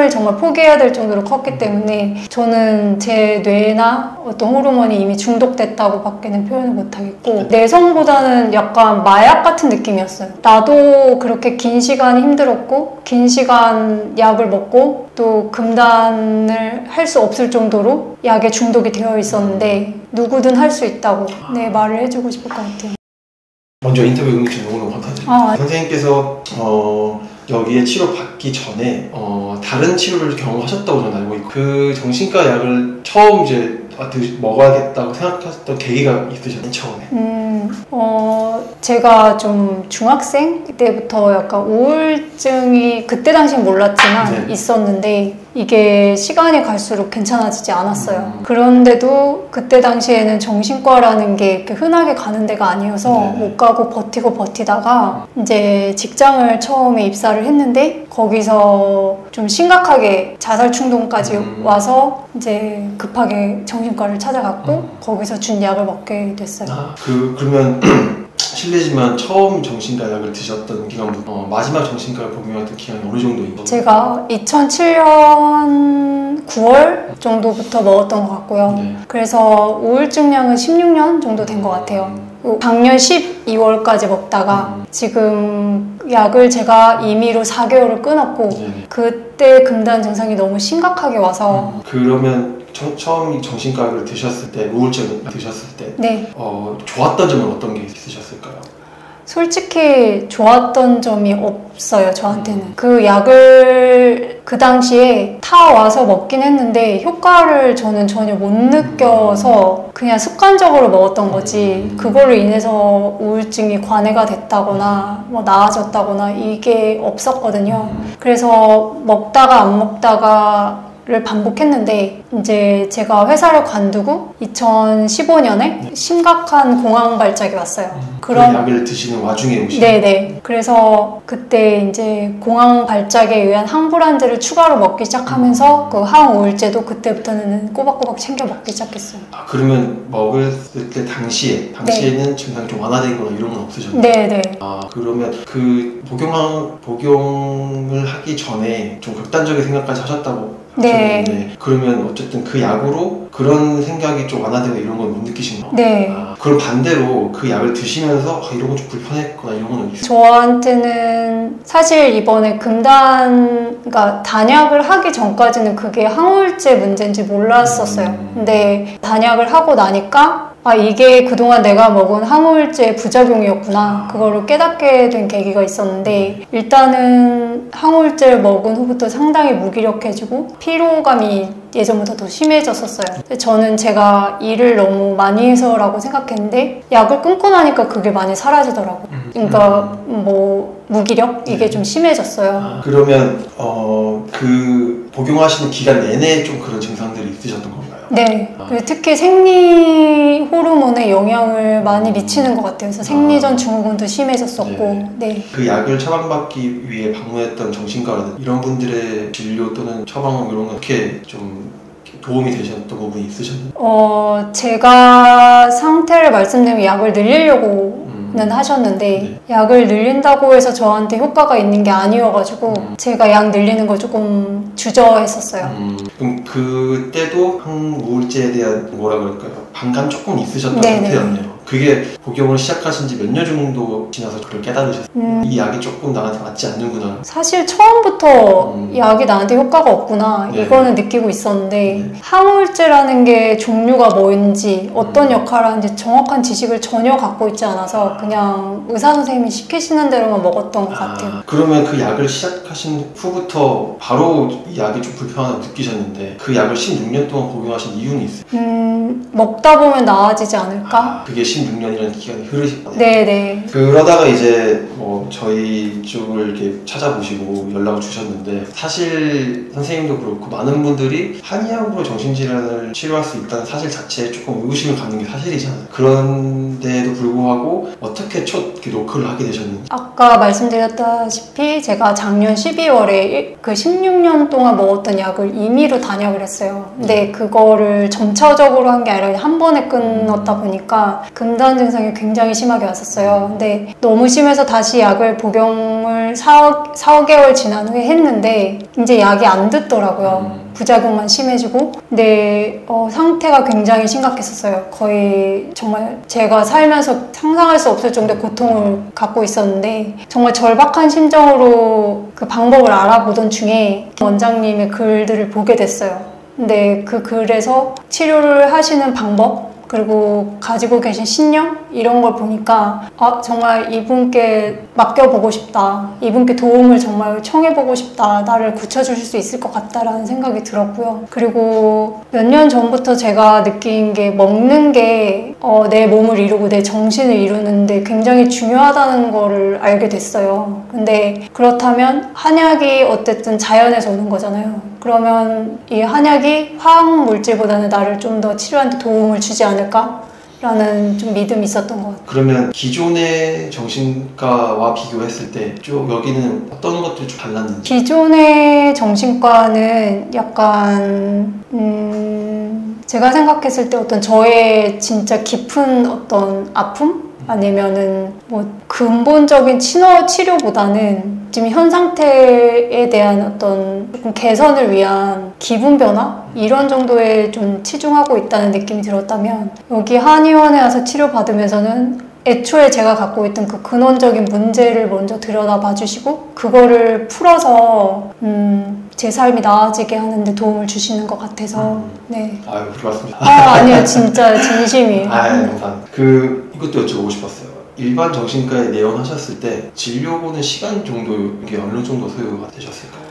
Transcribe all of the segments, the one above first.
삶을 정말 포기해야 될 정도로 컸기 때문에 저는 제 뇌나 어떤 호르몬이 이미 중독됐다고 밖에는 표현을 못하겠고 내성보다는 약간 마약 같은 느낌이었어요. 나도 그렇게 긴 시간 힘들었고 긴 시간 약을 먹고 또 금단을 할 수 없을 정도로 약에 중독이 되어 있었는데 누구든 할 수 있다고 말을 해주고 싶을 것 같아요. 먼저 인터뷰 응해주셔서 너무 감사드립니다. 선생님께서 여기에 치료 받기 전에 다른 치료를 경험하셨다고 저는 알고 있고 그 정신과 약을 처음 이제 먹어야겠다고 생각하셨던 계기가 있으셨나요? 처음에? 제가 좀 중학생 때부터 약간 우울증이 그때 당시엔 몰랐지만 있었는데 이게 시간이 갈수록 괜찮아지지 않았어요. 그런데도 그때 당시에는 정신과라는 게 이렇게 흔하게 가는 데가 아니어서 못 가고 버티다가 이제 직장을 처음에 입사를 했는데 거기서 좀 심각하게 자살 충동까지 와서 이제 급하게 정신과를 찾아갔고 거기서 준 약을 먹게 됐어요. 그러면 실례지만 처음 정신과 약을 드셨던 기간부터 마지막 정신과를 복용했던 기간이 어느 정도인가요? 제가 2007년 9월 정도부터 먹었던 것 같고요. 그래서 우울증량은 16년 정도 된 것 같아요. 작년 12월까지 먹다가 지금 약을 제가 임의로 4개월을 끊었고 그때 금단 증상이 너무 심각하게 와서 그러면 처음 정신과를 드셨을 때, 우울증을 드셨을 때 좋았던 점은 어떤 게 있으셨을까요? 솔직히 좋았던 점이 없어요, 저한테는. 그 약을 그 당시에 타와서 먹긴 했는데 효과를 저는 전혀 못 느껴서 그냥 습관적으로 먹었던 거지 그걸로 인해서 우울증이 관해가 됐다거나 뭐 나아졌다거나 이게 없었거든요. 그래서 먹다가 안 먹다가를 반복했는데 이제 제가 회사를 관두고 2015년에 심각한 공황 발작이 왔어요. 그런 약을 드시는 와중에 오신? 네네. 그래서 그때 이제 공황 발작에 의한 항불안제를 추가로 먹기 시작하면서 그 항우울제도 그때부터는 꼬박꼬박 챙겨 먹기 시작했어요. 그러면 먹을 때 당시에는 증상이 좀 완화된 거나 이런 건 없으셨나요? 네네. 그러면 그 복용을 하기 전에 좀 극단적인 생각까지 하셨다고 하셨는데 그러면 어쨌든 그 약으로 그런 생각이 좀 완화되고 이런 건 못 느끼신 거예요? 네. 그럼 반대로 그 약을 드시면서 이런 건 좀 불편했거나 이런 건 있어요? 저한테는 사실 이번에 그러니까 단약을 하기 전까지는 그게 항우울제 문제인지 몰랐었어요. 근데 단약을 하고 나니까 이게 그동안 내가 먹은 항우울제의 부작용이었구나 그거를 깨닫게 된 계기가 있었는데 일단은 항우울제를 먹은 후부터 상당히 무기력해지고 피로감이 예전보다 더 심해졌었어요. 저는 제가 일을 너무 많이 해서라고 생각했는데 약을 끊고 나니까 그게 많이 사라지더라고요. 그러니까 뭐 무기력? 이게 좀 심해졌어요. 그러면 그 복용하시는 기간 내내 좀 그런 증상들이 있으셨던 건가요? 네. 특히 생리 호르몬에 영향을 많이 미치는 것 같아요. 그래서 생리전 증후군도 심해졌었고. 그 약을 처방받기 위해 방문했던 정신과라든지 이런 분들의 진료 또는 처방 이런 거 어떻게 좀 도움이 되셨던 부분이 있으셨나요? 제가 상태를 말씀드리면 약을 늘리려고 하셨는데 약을 늘린다고 해서 저한테 효과가 있는 게 아니어가지고 제가 약 늘리는 걸 조금 주저했었어요. 그럼 그때도 항우울제에 대한 뭐라 그럴까요? 반감 조금 있으셨던 상태였네요. 그게 복용을 시작하신 지 몇 년 정도 지나서 그걸 깨달으셨어요? 이 약이 조금 나한테 맞지 않는구나. 사실 처음부터 약이 나한테 효과가 없구나 이거는 느끼고 있었는데 항우울제라는 게 종류가 뭔지 어떤 역할을 하는지 정확한 지식을 전혀 갖고 있지 않아서 그냥 의사 선생님이 시키시는 대로만 먹었던 것 같아요. 그러면 그 약을 시작하신 후부터 바로 이 약이 좀 불편하다고 느끼셨는데 그 약을 16년 동안 복용하신 이유는 있어요? 먹다 보면 나아지지 않을까? 그게 16년이라는 기간이 흐르셨거든요. 네네. 그러다가 이제 뭐 저희 쪽을 이렇게 찾아보시고 연락을 주셨는데 사실 선생님도 그렇고 많은 분들이 한의학으로 정신질환을 치료할 수 있다는 사실 자체에 조금 의구심을 갖는 게 사실이잖아요. 그런데도 불구하고 어떻게 첫 노크를 하게 되셨는지. 아까 말씀드렸다시피 제가 작년 12월에 그 16년 동안 먹었던 약을 임의로 단약을 했어요. 근데 그거를 점차적으로 한 게 아니라 한 번에 끊었다 보니까 그 금단 증상이 굉장히 심하게 왔었어요. 근데 너무 심해서 다시 약을 복용을 4~5개월 지난 후에 했는데 이제 약이 안 듣더라고요. 부작용만 심해지고. 근데 상태가 굉장히 심각했었어요. 거의 정말 제가 살면서 상상할 수 없을 정도의 고통을 갖고 있었는데, 정말 절박한 심정으로 그 방법을 알아보던 중에 원장님의 글들을 보게 됐어요. 근데 그 글에서 치료를 하시는 방법, 그리고 가지고 계신 신념, 이런 걸 보니까 정말 이분께 맡겨보고 싶다, 이분께 도움을 정말 청해보고 싶다, 나를 고쳐주실 수 있을 것 같다라는 생각이 들었고요. 그리고 몇 년 전부터 제가 느낀 게, 먹는 게 내 몸을 이루고 내 정신을 이루는데 굉장히 중요하다는 거를 알게 됐어요. 근데 그렇다면 한약이 어쨌든 자연에서 오는 거잖아요. 그러면 이 한약이 화학 물질보다는 나를 좀 더 치료하는 데 도움을 주지 않을까? 라는 좀 믿음이 있었던 것 같아요. 그러면 기존의 정신과와 비교했을 때 좀 여기는 어떤 것들이 좀 달랐는지? 기존의 정신과는 약간 제가 생각했을 때 어떤 저의 진짜 깊은 어떤 아픔? 아니면은 뭐 근본적인 치료보다는 지금 현 상태에 대한 어떤 조금 개선을 위한 기분 변화? 이런 정도에 좀 치중하고 있다는 느낌이 들었다면, 여기 한의원에 와서 치료받으면서는 애초에 제가 갖고 있던 그 근원적인 문제를 먼저 들여다봐 주시고 그거를 풀어서 제 삶이 나아지게 하는 데 도움을 주시는 것 같아서. 네. 아유, 고맙습니다. 아니요, 진짜 진심이에요. 감사합니다. 이것도 여쭤보고 싶었어요. 일반 정신과에 내원하셨을 때 진료보는 시간 정도, 이게 어느 정도 소요가 되셨을까요?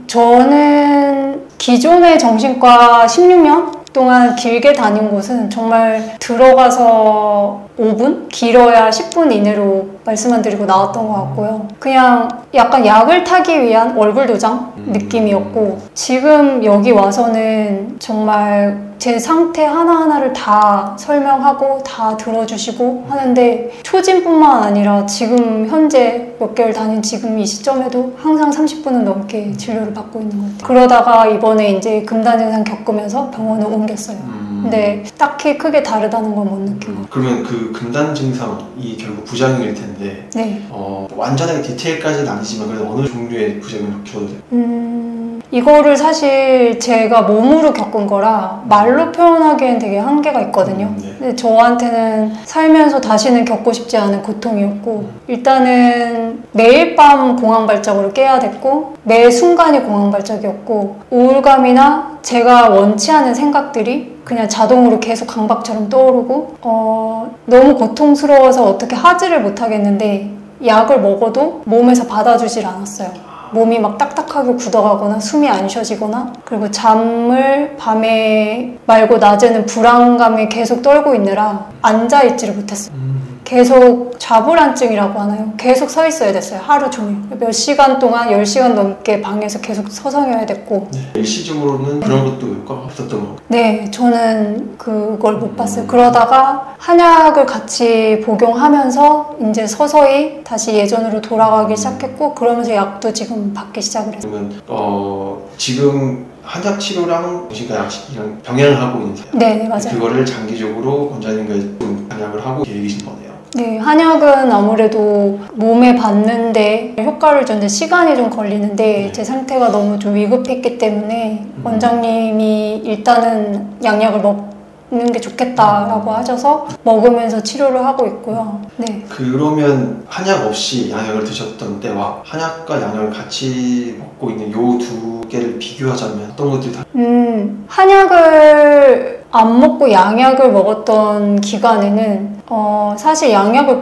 저는 기존의 정신과 16년 동안 길게 다닌 곳은 정말 들어가서 5분? 길어야 10분 이내로 말씀만 드리고 나왔던 것 같고요. 그냥 약간 약을 타기 위한 얼굴 도장 느낌이었고, 지금 여기 와서는 정말 제 상태 하나하나를 다 설명하고 다 들어주시고 하는데, 초진뿐만 아니라 지금 현재 몇 개월 다닌 지금 이 시점에도 항상 30분은 넘게 진료를 받고 있는 것 같아요. 그러다가 이번에 이제 금단 증상 겪으면서 병원을 옮겼어요. 근데 딱히 크게 다르다는 건 못 느낀 것 같아요. 그러면 그 금단 증상이 결국 부작용일 텐데, 네. 완전하게 디테일까지는 아니지만 그래도 어느 종류의 부작용을 겪어도 돼요? 이거를 사실 제가 몸으로 겪은 거라 말로 표현하기엔 되게 한계가 있거든요. 네. 근데 저한테는 살면서 다시는 겪고 싶지 않은 고통이었고, 일단은 매일 밤 공황발작으로 깨야 됐고, 매 순간이 공황발작이었고, 우울감이나 제가 원치 않은 생각들이 그냥 자동으로 계속 강박처럼 떠오르고, 너무 고통스러워서 어떻게 하지를 못하겠는데 약을 먹어도 몸에서 받아주질 않았어요. 몸이 막 딱딱하게 굳어가거나 숨이 안 쉬어지거나, 그리고 잠을 밤에 말고 낮에는 불안감에 계속 떨고 있느라 앉아있지를 못했어요. 계속 좌불안증이라고 하나요? 계속 서 있어야 됐어요. 하루 종일. 몇 시간 동안 10시간 넘게 방에서 계속 서성여야 됐고. 네. 일시적으로는 그런 것도 효과가 없었던 거? 네, 저는 그걸 못 봤어요. 그러다가 한약을 같이 복용하면서 이제 서서히 다시 예전으로 돌아가기 시작했고, 그러면서 약도 지금 받기 시작을 했어요. 그러면 지금 한약 치료랑 정신과 약이랑 병행을 하고 있는 거예요? 네, 맞아요. 그거를 장기적으로 원장님과 한약을 하고 계획이신 거네요. 네, 한약은 아무래도 몸에 받는데 효과를 주는데 시간이 좀 걸리는데, 제 상태가 너무 좀 위급했기 때문에 원장님이 일단은 양약을 먹는 게 좋겠다라고 하셔서 먹으면서 치료를 하고 있고요. 네. 그러면 한약 없이 양약을 드셨던 때와 한약과 양약을 같이 먹고 있는 요 두 개를 비교하자면 어떤 것들이 다? 한약을 안 먹고 양약을 먹었던 기간에는 사실 양약을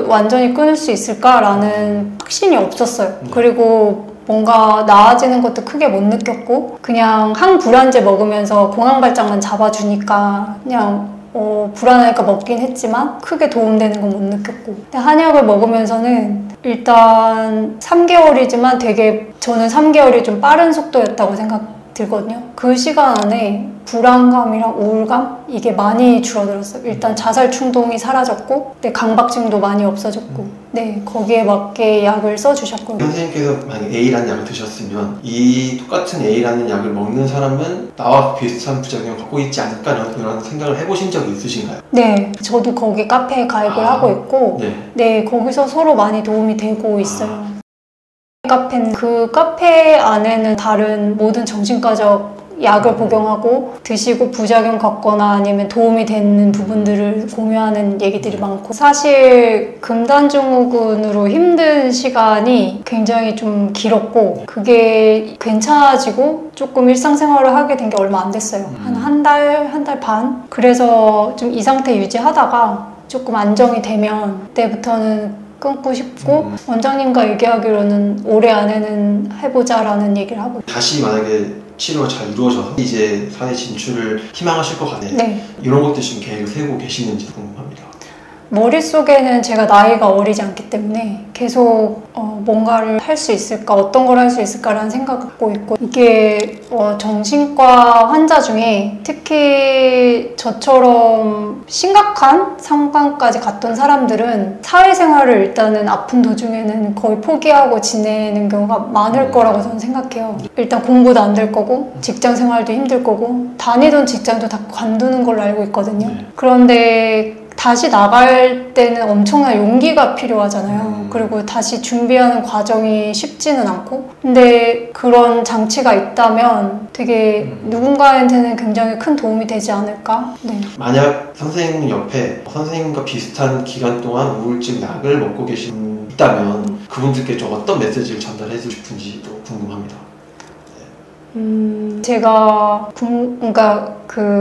완전히 끊을 수 있을까라는 확신이 없었어요. 그리고 뭔가 나아지는 것도 크게 못 느꼈고, 그냥 항불안제 먹으면서 공황발작만 잡아주니까 그냥 불안하니까 먹긴 했지만 크게 도움되는 건 못 느꼈고, 근데 한약을 먹으면서는 일단 3개월이지만 되게 저는 3개월이 좀 빠른 속도였다고 생각돼요. 들거든요. 그 시간 안에 불안감이랑 우울감 이게 많이 줄어들었어요. 일단 자살 충동이 사라졌고 네, 강박증도 많이 없어졌고 네, 거기에 맞게 약을 써주셨고요. 선생님께서 만약 A라는 약을 드셨으면 이 똑같은 A라는 약을 먹는 사람은 나와 비슷한 부작용을 갖고 있지 않을까라는 생각을 해보신 적이 있으신가요? 네, 저도 거기 카페에 가입을 하고 있고 네. 네, 거기서 서로 많이 도움이 되고 있어요. 카페는 그 카페 안에는 다른 모든 정신과적 약을 복용하고 드시고 부작용 겪거나 아니면 도움이 되는 부분들을 공유하는 얘기들이 많고 사실 금단증후군으로 힘든 시간이 굉장히 좀 길었고 그게 괜찮아지고 조금 일상생활을 하게 된 게 얼마 안 됐어요. 한 달 반? 그래서 좀 이 상태 유지하다가 조금 안정이 되면 그때부터는 끊고 싶고 원장님과 얘기하기로는 올해 안에는 해보자라는 얘기를 하고 다시 만약에 치료가 잘 이루어져서 이제 사회 진출을 희망하실 것 같네요. 네. 이런 것도 지금 계획을 세우고 계시는지 궁금합니다. 머릿속에는 제가 나이가 어리지 않기 때문에 계속 뭔가를 할 수 있을까, 어떤 걸 할 수 있을까라는 생각을 갖고 있고 이게 정신과 환자 중에 특히 저처럼 심각한 상황까지 갔던 사람들은 사회생활을 일단은 아픈 도중에는 거의 포기하고 지내는 경우가 많을 거라고 저는 생각해요. 일단 공부도 안 될 거고 직장 생활도 힘들 거고 다니던 직장도 다 관두는 걸로 알고 있거든요. 그런데 다시 나갈 때는 엄청난 용기가 필요하잖아요. 그리고 다시 준비하는 과정이 쉽지는 않고 근데 그런 장치가 있다면 되게 누군가한테는 굉장히 큰 도움이 되지 않을까? 네. 만약 선생님 옆에 선생님과 비슷한 기간 동안 우울증 약을 먹고 있다면 그분들께 좀 어떤 메시지를 전달해주고 싶은지도 궁금합니다. 제가 그러니까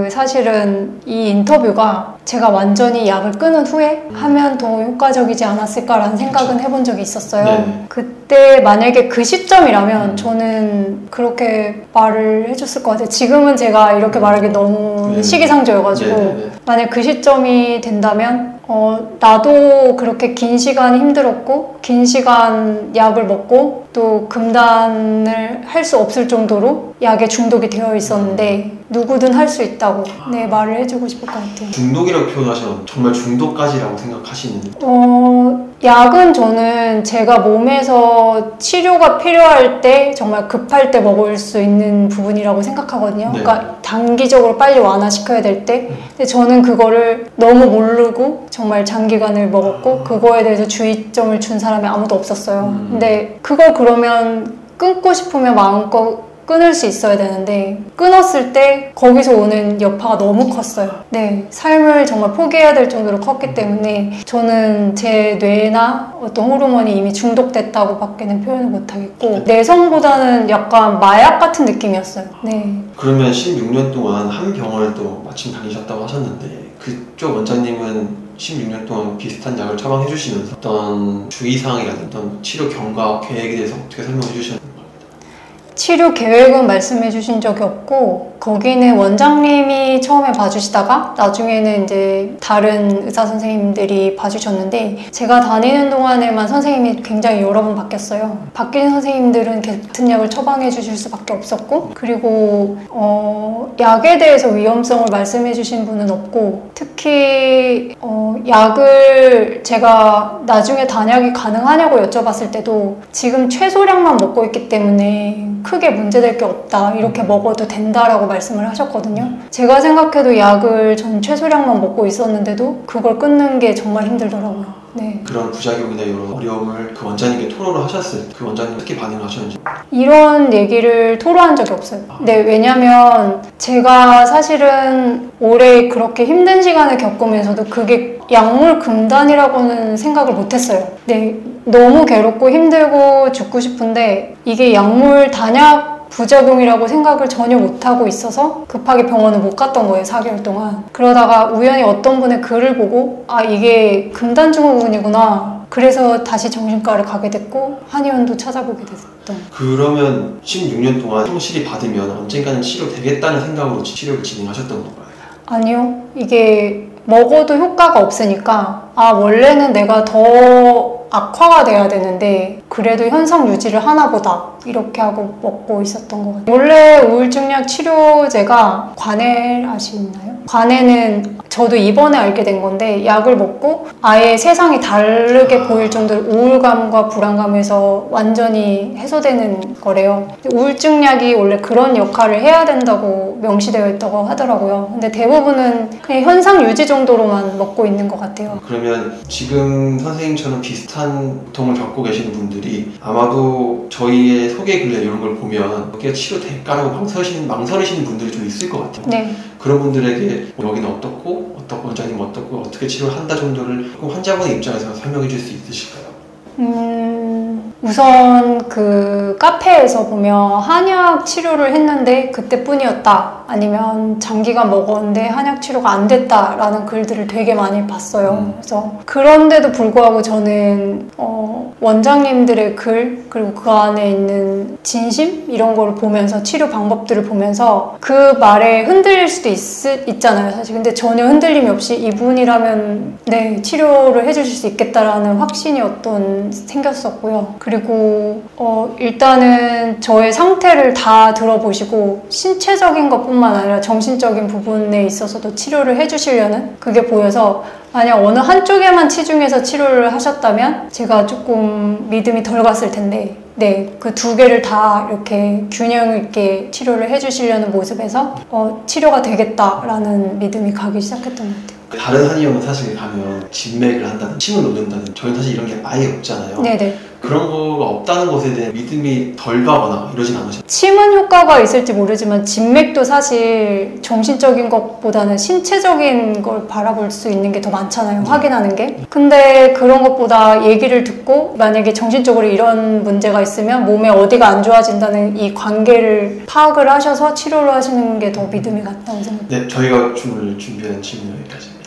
사실은 이 인터뷰가 제가 완전히 약을 끊은 후에 하면 더 효과적이지 않았을까라는 생각은 해본 적이 있었어요. 네. 그때 만약에 그 시점이라면 저는 그렇게 말을 해줬을 것 같아요. 지금은 제가 이렇게 말하기 너무 시기상조여가지고 만약 그 시점이 된다면 나도 그렇게 긴 시간 힘들었고 긴 시간 약을 먹고 또 금단을 할 수 없을 정도로 약에 중독이 되어 있었는데 누구든 할 수 있다고 말을 해주고 싶을 것 같아요. 중독이라고 표현하시면 정말 중독까지라고 생각하시는? 약은 저는 제가 몸에서 치료가 필요할 때 정말 급할 때 먹을 수 있는 부분이라고 생각하거든요. 네. 그러니까 단기적으로 빨리 완화시켜야 될 때 근데 저는 그거를 너무 모르고 정말 장기간을 먹었고 그거에 대해서 주의점을 준 사람이 아무도 없었어요. 근데 그걸 그러면 끊고 싶으면 마음껏 끊을 수 있어야 되는데 끊었을 때 거기서 오는 여파가 너무 컸어요. 네, 삶을 정말 포기해야 될 정도로 컸기 때문에 저는 제 뇌나 어떤 호르몬이 이미 중독됐다고 밖에는 표현을 못하겠고 내성보다는 약간 마약 같은 느낌이었어요. 네. 그러면 16년 동안 한 병원을 또 마침 다니셨다고 하셨는데 그쪽 원장님은 16년 동안 비슷한 약을 처방해 주시면서 어떤 주의사항이라든지 어떤 치료 경과 계획에 대해서 어떻게 설명해 주셨나요? 치료 계획은 말씀해 주신 적이 없고 거기는 원장님이 처음에 봐주시다가 나중에는 이제 다른 의사 선생님들이 봐주셨는데 제가 다니는 동안에만 선생님이 굉장히 여러 번 바뀌었어요. 바뀐 선생님들은 같은 약을 처방해 주실 수밖에 없었고 그리고 약에 대해서 위험성을 말씀해 주신 분은 없고 특히 약을 제가 나중에 단약이 가능하냐고 여쭤봤을 때도 지금 최소량만 먹고 있기 때문에 크게 문제될 게 없다 이렇게 먹어도 된다라고 말씀을 하셨거든요. 제가 생각해도 약을 전 최소량만 먹고 있었는데도 그걸 끊는 게 정말 힘들더라고요. 네. 그런 부작용이나 이런 어려움을 그 원장님께 토로를 하셨을 때 그 원장님 어떻게 반응하셨는지? 이런 얘기를 토로한 적이 없어요. 네, 왜냐면 제가 사실은 올해 그렇게 힘든 시간을 겪으면서도 그게 약물 금단이라고는 생각을 못했어요. 네, 너무 괴롭고 힘들고 죽고 싶은데 이게 약물 단약 부작용이라고 생각을 전혀 못하고 있어서 급하게 병원을 못 갔던 거예요. 4개월 동안. 그러다가 우연히 어떤 분의 글을 보고 아 이게 금단증후군이구나. 그래서 다시 정신과를 가게 됐고 한의원도 찾아보게 됐던. 그러면 16년 동안 성실히 받으면 언젠가는 치료되겠다는 생각으로 치료를 진행하셨던 건가요? 아니요. 이게 먹어도 효과가 없으니까 아 원래는 내가 더 악화가 돼야 되는데 그래도 현상 유지를 하나 보다 이렇게 하고 먹고 있었던 것 같아요. 원래 우울증약 치료제가 관해 아시나요? 관해는 저도 이번에 알게 된 건데 약을 먹고 아예 세상이 다르게 보일 정도로 우울감과 불안감에서 완전히 해소되는 거래요. 우울증약이 원래 그런 역할을 해야 된다고 명시되어 있다고 하더라고요. 근데 대부분은 그냥 현상 유지 정도로만 먹고 있는 것 같아요. 그러면 지금 선생님처럼 비슷한 고통을 겪고 계시는 분들이 아마도 저희의 소개 글래 이런 걸 보면 여기가 치료될까라고 망설이시는 분들이 좀 있을 것 같아요. 네. 그런 분들에게 여기는 어떻고 원장님 어떻고 어떻게 치료를 한다 정도를 환자분의 입장에서 설명해 줄 수 있으실까요? 우선 그 카페에서 보면 한약 치료를 했는데 그때뿐이었다, 아니면 장기간 먹었는데 한약 치료가 안 됐다라는 글들을 되게 많이 봤어요. 그래서 그런데도 불구하고 저는 원장님들의 글, 그리고 그 안에 있는 진심 이런 걸 보면서, 치료 방법들을 보면서 그 말에 흔들릴 수도 있잖아요, 사실. 근데 전혀 흔들림이 없이 이분이라면 네, 치료를 해주실 수 있겠다라는 확신이 생겼었고요. 그리고 일단은 저의 상태를 다 들어보시고 신체적인 것뿐만 아니라 정신적인 부분에 있어서도 치료를 해주시려는 그게 보여서, 만약 어느 한쪽에만 치중해서 치료를 하셨다면 제가 조금 믿음이 덜 갔을 텐데, 네, 그 두 개를 다 이렇게 균형 있게 치료를 해주시려는 모습에서 치료가 되겠다라는 믿음이 가기 시작했던 것 같아요. 다른 한의원은 사실 가면 진맥을 한다든 침을 놓는다든 저희는 사실 이런 게 아예 없잖아요. 네네. 그런 거가 없다는 것에 대해 믿음이 덜 가거나 이러진 않으셨나요? 침은 효과가 있을지 모르지만 진맥도 사실 정신적인 것보다는 신체적인 걸 바라볼 수 있는 게 더 많잖아요, 확인하는 게. 근데 그런 것보다 얘기를 듣고 만약에 정신적으로 이런 문제가 있으면 몸에 어디가 안 좋아진다는 이 관계를 파악을 하셔서 치료를 하시는 게 더 믿음이 갔다고 생각해요. 네, 저희가 오늘 준비한 질문 여기까지입니다.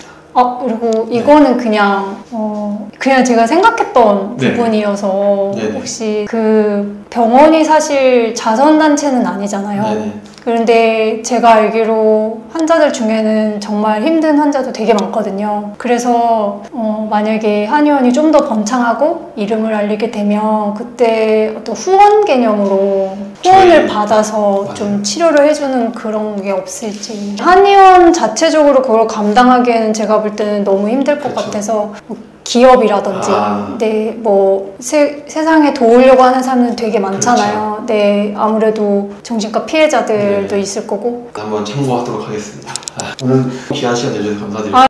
그리고 이거는 그냥 제가 생각했던 네. 부분이어서 네네. 혹시 그 병원이 사실 자선단체는 아니잖아요. 네네. 그런데 제가 알기로 환자들 중에는 정말 힘든 환자도 되게 많거든요. 그래서 만약에 한의원이 좀 더 번창하고 이름을 알리게 되면 그때 어떤 후원 개념으로 후원을 받아서 맞아요. 좀 치료를 해주는 그런 게 없을지. 한의원 자체적으로 그걸 감당하기에는 제가 볼 때는 너무 힘들 것 그렇죠. 같아서 기업이라든지 네, 뭐 세상에 도우려고 하는 사람은 되게 많잖아요. 그렇죠. 네, 아무래도 정신과 피해자들도 네. 있을 거고. 한번 참고하도록 하겠습니다. 오늘 귀한 시간 내주셔서 감사드립니다.